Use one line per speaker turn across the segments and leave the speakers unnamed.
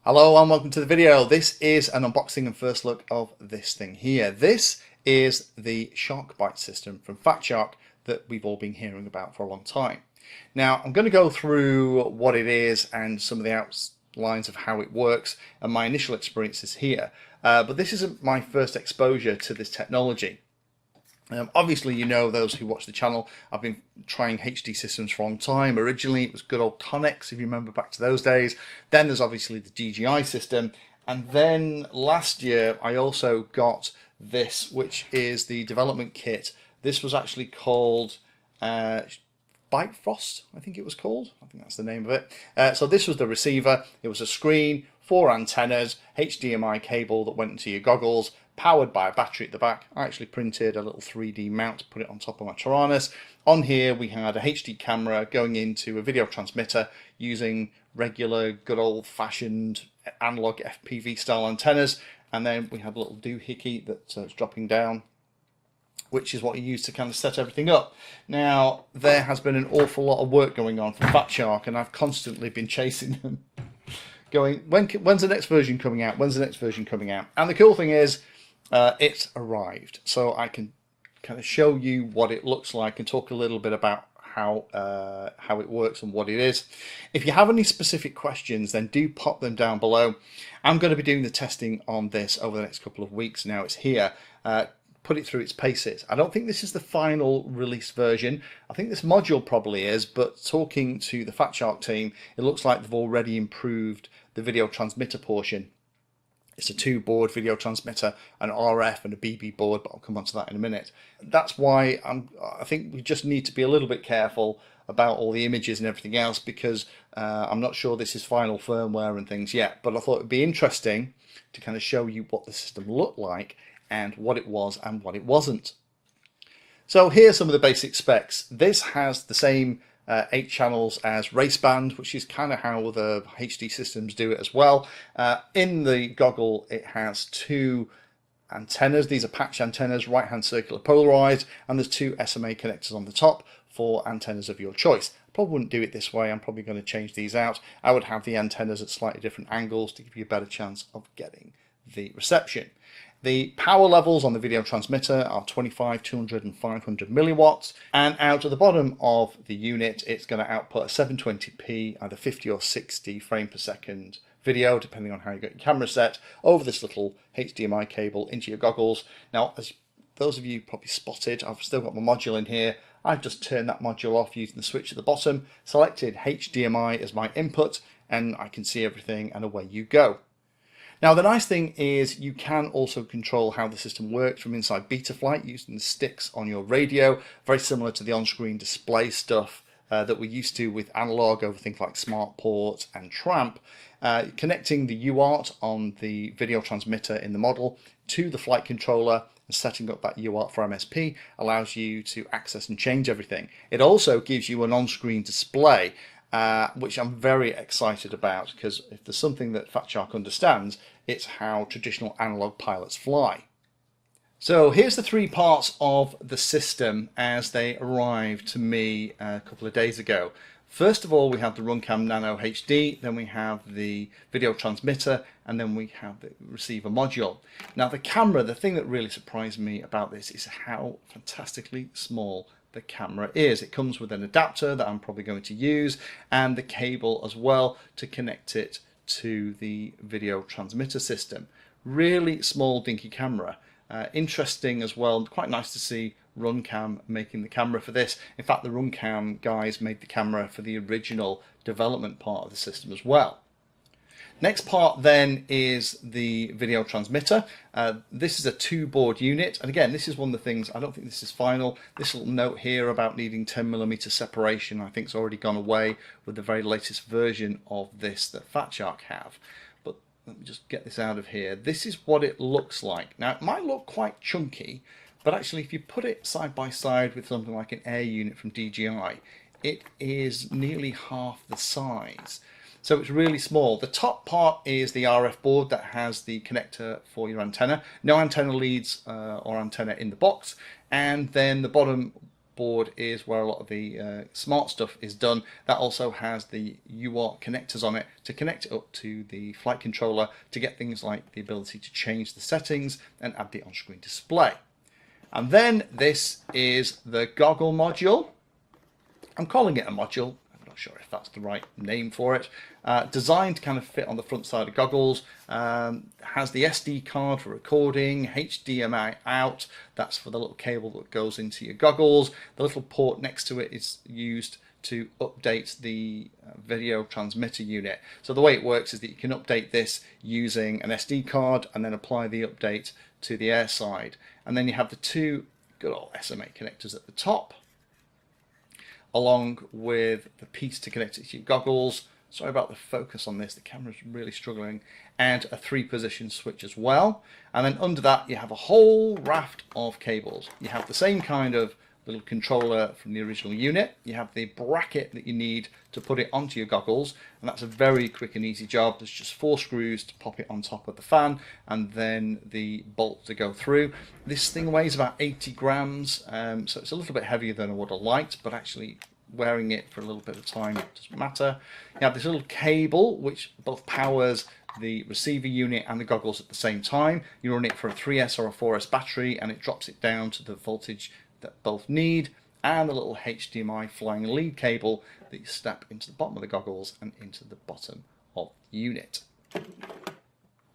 Hello and welcome to the video. This is an unboxing and first look of this thing here. This is the Shark Byte system from Shark that we've all been hearing about for a long time. Now I'm going to go through what it is and some of the outlines of how it works and my initial experiences here. But this isn't my first exposure to this technology. Obviously, you know, those who watch the channel, I've been trying HD systems for a long time. Originally, it was good old Tonics, if you remember back to those days. Then there's obviously the DJI system. And then last year, I also got this, which is the development kit. This was actually called Bifrost, I think it was called. I think that's the name of it. So this was the receiver. It was a screen, 4 antennas, HDMI cable that went into your goggles, powered by a battery at the back. I actually printed a little 3D mount to put it on top of my Taranis. On here we had a HD camera going into a video transmitter using regular good old-fashioned analog FPV style antennas, and then we had a little doohickey that's dropping down, which is what you use to kind of set everything up. Now, there has been an awful lot of work going on for Shark, and I've constantly been chasing them, going, when's the next version coming out? When's the next version coming out? And the cool thing is, it's arrived. So I can kind of show you what it looks like and talk a little bit about how it works and what it is. If you have any specific questions, then do pop them down below. I'm going to be doing the testing on this over the next couple of weeks. Now it's here. Put it through its paces. I don't think this is the final release version. I think this module probably is, but talking to the Shark team, it looks like they've already improved the video transmitter portion. It's a 2-board video transmitter, an RF and a BB board, but I'll come on to that in a minute. That's why I think we just need to be a little bit careful about all the images and everything else, because I'm not sure this is final firmware and things yet, but I thought it'd be interesting to kind of show you what the system looked like and what it was and what it wasn't. So here's some of the basic specs. This has the same 8 channels as raceband, which is kind of how the HD systems do it as well. In the goggle, it has 2 antennas. These are patch antennas, right hand circular polarized, and there's 2 SMA connectors on the top for antennas of your choice. I probably wouldn't do it this way. I'm probably going to change these out. I would have the antennas at slightly different angles to give you a better chance of getting the reception. The power levels on the video transmitter are 25, 200 and 500 milliwatts, and out at the bottom of the unit it's going to output a 720p, either 50 or 60 frame per second video, depending on how you get your camera set, over this little HDMI cable into your goggles. Now, as those of you probably spotted, I've still got my module in here. I've just turned that module off using the switch at the bottom, selected HDMI as my input, and I can see everything, and away you go. Now the nice thing is you can also control how the system works from inside Betaflight using the sticks on your radio, very similar to the on-screen display stuff that we're used to with analog over things like SmartPort and Tramp. Connecting the UART on the video transmitter in the model to the flight controller and setting up that UART for MSP allows you to access and change everything. It also gives you an on-screen display, which I'm very excited about, because if there's something that Shark understands, it's how traditional analog pilots fly. So here's the 3 parts of the system as they arrived to me a couple of days ago. First of all, we have the Runcam Nano HD, then we have the video transmitter, and then we have the receiver module. Now the camera, the thing that really surprised me about this is how fantastically small the camera is. It comes with an adapter that I'm probably going to use, and the cable as well to connect it to the video transmitter system. Really small dinky camera. Interesting as well, quite nice to see Runcam making the camera for this. In fact, the Runcam guys made the camera for the original development part of the system as well. Next part then is the video transmitter. This is a 2-board unit, and again, this is one of the things, I don't think this is final. This little note here about needing 10mm separation, I think it's already gone away with the very latest version of this that Shark have. But let me just get this out of here. This is what it looks like. Now, it might look quite chunky, but actually if you put it side by side with something like an Air unit from DJI, it is nearly half the size. So it's really small. The top part is the RF board that has the connector for your antenna. No antenna leads or antenna in the box. And then the bottom board is where a lot of the smart stuff is done. That also has the UART connectors on it to connect it up to the flight controller to get things like the ability to change the settings and add the on-screen display. And then this is the Goggle module. I'm calling it a module. I'm not sure if that's the right name for it. Designed to kind of fit on the front side of goggles. Has the SD card for recording, HDMI out, that's for the little cable that goes into your goggles. The little port next to it is used to update the video transmitter unit. So the way it works is that you can update this using an SD card and then apply the update to the air side. And then you have the two good old SMA connectors at the top, along with the piece to connect it to your goggles. Sorry about the focus on this, the camera's really struggling. And a 3-position switch as well. And then under that you have a whole raft of cables. You have the same kind of little controller from the original unit. You have the bracket that you need to put it onto your goggles, and that's a very quick and easy job. There's just 4 screws to pop it on top of the fan and then the bolt to go through. This thing weighs about 80 grams, so it's a little bit heavier than I would have liked, but actually wearing it for a little bit of time, it doesn't matter. You have this little cable which both powers the receiver unit and the goggles at the same time. You run it for a 3S or a 4S battery and it drops it down to the voltage that both need, and a little HDMI flying lead cable that you snap into the bottom of the goggles and into the bottom of the unit.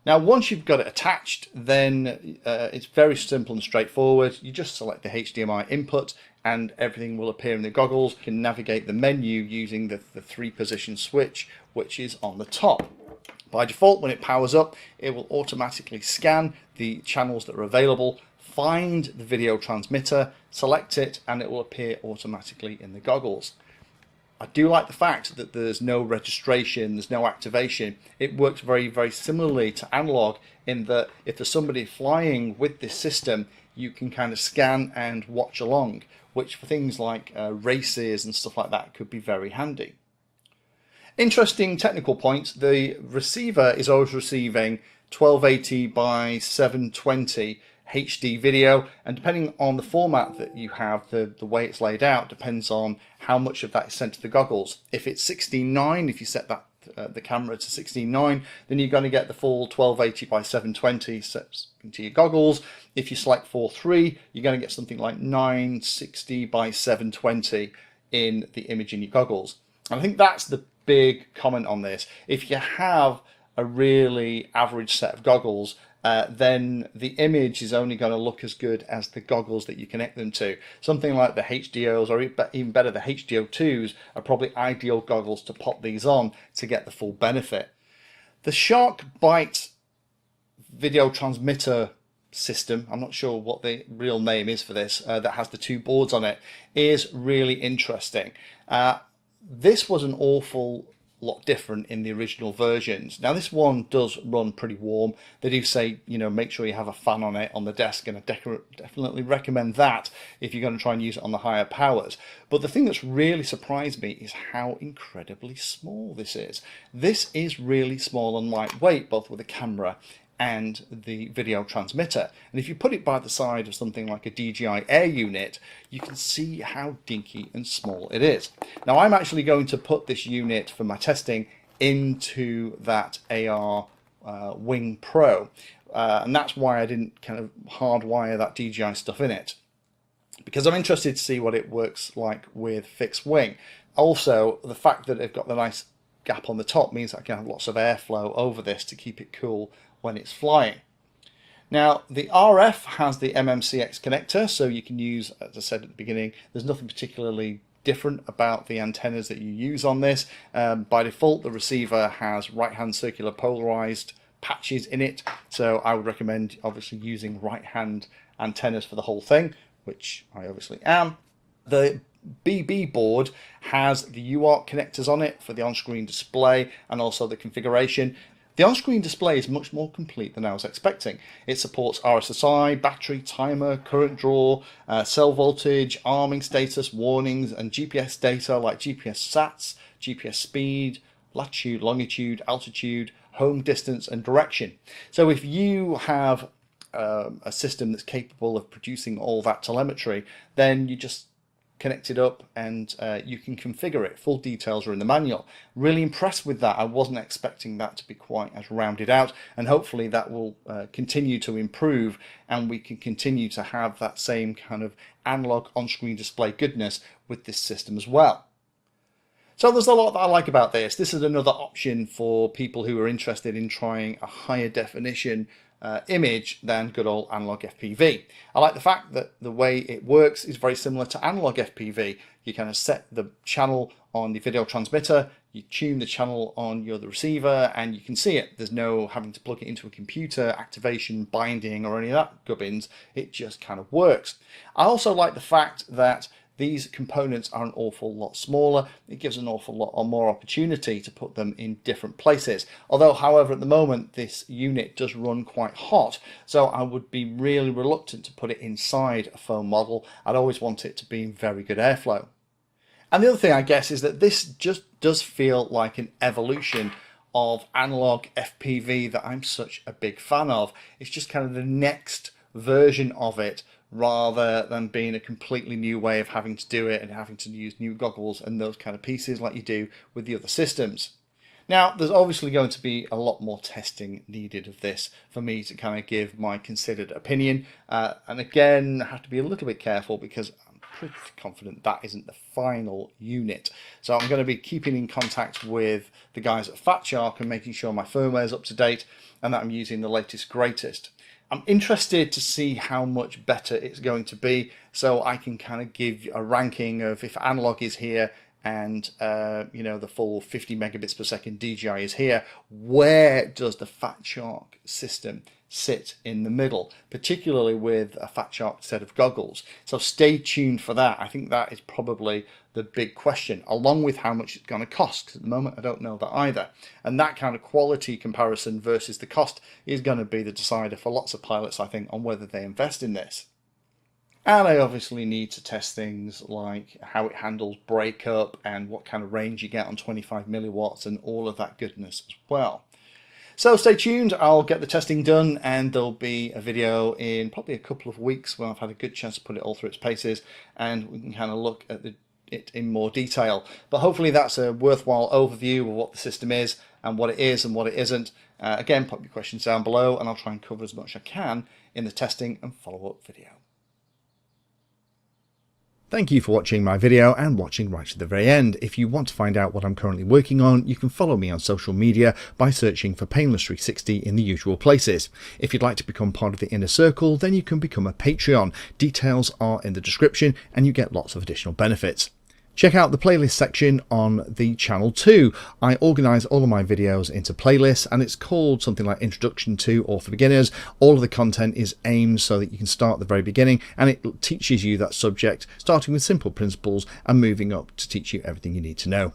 Now once you've got it attached, then it's very simple and straightforward. You just select the HDMI input and everything will appear in the goggles. You can navigate the menu using the 3-position switch which is on the top. By default, when it powers up, it will automatically scan the channels that are available, find the video transmitter, select it, and it will appear automatically in the goggles. I do like the fact that there's no registration, there's no activation. It works very, very similarly to analog in that if there's somebody flying with this system, you can kind of scan and watch along, which for things like races and stuff like that could be very handy. Interesting technical points, the receiver is always receiving 1280 by 720 HD video, and depending on the format that you have, the way it's laid out depends on how much of that is sent to the goggles. If it's 16:9, if you set that the camera to 16:9, then you're going to get the full 1280 by 720 set into your goggles. If you select 4:3, you're going to get something like 960 by 720 in the image in your goggles. And I think that's the big comment on this. If you have a really average set of goggles, then the image is only going to look as good as the goggles that you connect them to. Something like the HDOs, or even better, the HDO2s, are probably ideal goggles to pop these on to get the full benefit. The Shark Byte video transmitter system, I'm not sure what the real name is for this, that has the 2 boards on it, is really interesting. This was an awful lot different in the original versions. Now this one does run pretty warm. They do say, you know, make sure you have a fan on it on the desk, and I definitely recommend that if you're going to try and use it on the higher powers. But the thing that's really surprised me is how incredibly small this is. This is really small and lightweight, both with the camera and the video transmitter. And if you put it by the side of something like a DJI Air unit, you can see how dinky and small it is. Now I'm actually going to put this unit for my testing into that AR Wing Pro, and that's why I didn't kind of hardwire that DJI stuff in it, because I'm interested to see what it works like with fixed wing. Also, the fact that they've got the nice gap on the top means I can have lots of airflow over this to keep it cool when it's flying. Now the RF has the MMCX connector, so you can use, as I said at the beginning, there's nothing particularly different about the antennas that you use on this. By default, the receiver has right-hand circular polarized patches in it, so I would recommend obviously using right-hand antennas for the whole thing, which I obviously am. The BB board has the UART connectors on it for the on-screen display and also the configuration. The on-screen display is much more complete than I was expecting. It supports RSSI, battery, timer, current draw, cell voltage, arming status, warnings, and GPS data like GPS SATs, GPS speed, latitude, longitude, altitude, home distance, and direction. So if you have a system that's capable of producing all that telemetry, then you just connected up, and you can configure it. Full details are in the manual. Really impressed with that. I wasn't expecting that to be quite as rounded out, and hopefully that will continue to improve, and we can continue to have that same kind of analog on-screen display goodness with this system as well. So there's a lot that I like about this. This is another option for people who are interested in trying a higher definition image than good old analog FPV. I like the fact that the way it works is very similar to analog FPV. You kind of set the channel on the video transmitter, you tune the channel on the receiver, and you can see it. There's no having to plug it into a computer, activation, binding, or any of that gubbins. It just kind of works. I also like the fact that these components are an awful lot smaller. It gives an awful lot more opportunity to put them in different places. Although, however, at the moment, this unit does run quite hot, so I would be really reluctant to put it inside a foam model. I'd always want it to be in very good airflow. And the other thing, I guess, is that this just does feel like an evolution of analog FPV that I'm such a big fan of. It's just kind of the next version of it, rather than being a completely new way of having to do it and having to use new goggles and those kind of pieces like you do with the other systems. Now, there's obviously going to be a lot more testing needed of this for me to kind of give my considered opinion. And again, I have to be a little bit careful because I'm pretty confident that isn't the final unit. So I'm going to be keeping in contact with the guys at Fat Shark and making sure my firmware is up to date and that I'm using the latest greatest. I'm interested to see how much better it's going to be, so I can kind of give a ranking of if analog is here and the full 50 megabits per second DJI is here, where does the Fat Shark system sit in the middle, particularly with a Fat Shark set of goggles. So stay tuned for that. I think that is probably the big question, along with how much it's going to cost, because at the moment I don't know that either. And that kind of quality comparison versus the cost is going to be the decider for lots of pilots, I think, on whether they invest in this. And I obviously need to test things like how it handles breakup and what kind of range you get on 25 milliwatts and all of that goodness as well. So stay tuned, I'll get the testing done, and there'll be a video in probably a couple of weeks when I've had a good chance to put it all through its paces and we can kind of look at it in more detail. But hopefully that's a worthwhile overview of what the system is and what it is and what it isn't. Again, pop your questions down below and I'll try and cover as much as I can in the testing and follow-up video. Thank you for watching my video and watching right to the very end. If you want to find out what I'm currently working on, you can follow me on social media by searching for Painless360 in the usual places. If you'd like to become part of the inner circle, then you can become a Patreon. Details are in the description and you get lots of additional benefits. Check out the playlist section on the channel too. I organise all of my videos into playlists and it's called something like Introduction to or for Beginners. All of the content is aimed so that you can start at the very beginning and it teaches you that subject, starting with simple principles and moving up to teach you everything you need to know.